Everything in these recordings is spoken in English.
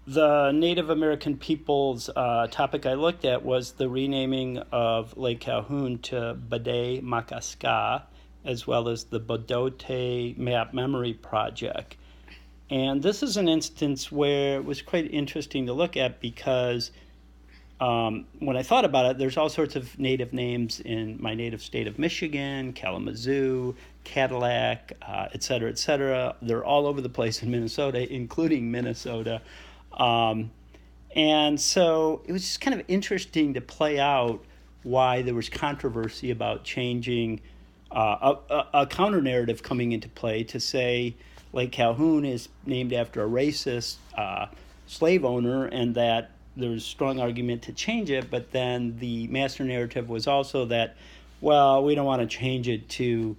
The Native American peoples topic I looked at was the renaming of Lake Calhoun to Bade Makaska, as well as the Bodote Map Memory Project. And this is an instance where it was quite interesting to look at because when I thought about it, there's all sorts of native names in my native state of Michigan, Kalamazoo, Cadillac, et cetera, et cetera. They're all over the place in Minnesota, including Minnesota. And so it was just kind of interesting to play out why there was controversy about changing a counter narrative coming into play to say Lake Calhoun is named after a racist slave owner and that there's strong argument to change it, but then the master narrative was also that, well, we don't want to change it to,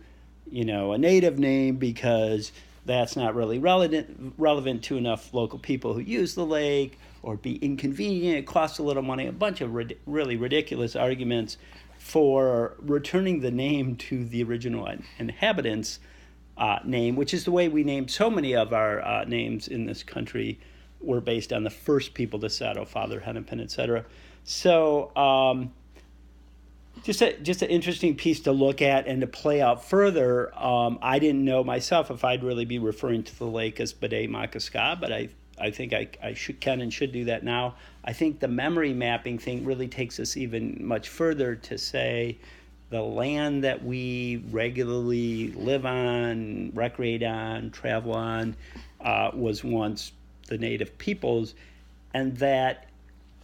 a native name because that's not really relevant to enough local people who use the lake, or it'd be inconvenient, it costs a little money, a bunch of really ridiculous arguments for returning the name to the original inhabitants' name, which is the way we named so many of our names in this country were based on the first people to settle, Father Hennepin, et cetera. So just an interesting piece to look at and to play out further. I didn't know myself if I'd really be referring to the lake as Bade Makaska, but I think I can and should do that now. I think the memory mapping thing really takes us even much further to say the land that we regularly live on, recreate on, travel on, was once the native peoples, and that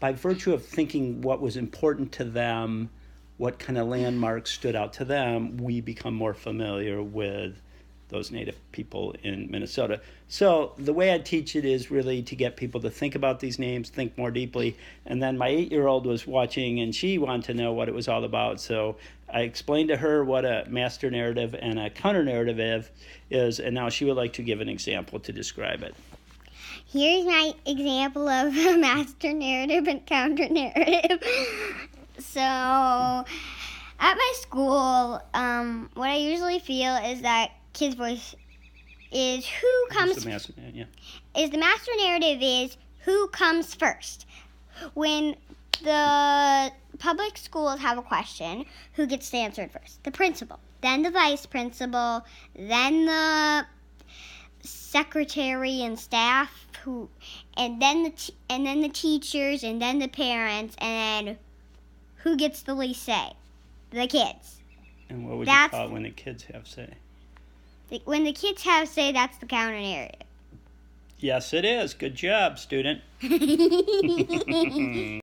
by virtue of thinking what was important to them, what kind of landmarks stood out to them, we become more familiar with those native people in Minnesota. So the way I teach it is really to get people to think about these names, think more deeply. And then my 8-year-old was watching and she wanted to know what it was all about. So I explained to her what a master narrative and a counter narrative is, and now she would like to give an example to describe it. Here's my example of a master narrative and counter narrative. So, at my school, what I usually feel is that kids' voice is who comes. The master, yeah. Is the master narrative is who comes first. When the public schools have a question, who gets to answer it first? The principal, then the vice principal, then the secretary and staff, and then the teachers, and then the parents, and then who gets the least say? The kids. And what would you call it when the kids have say? When the kids have say, that's the counter narrative. Yes, it is. Good job, student.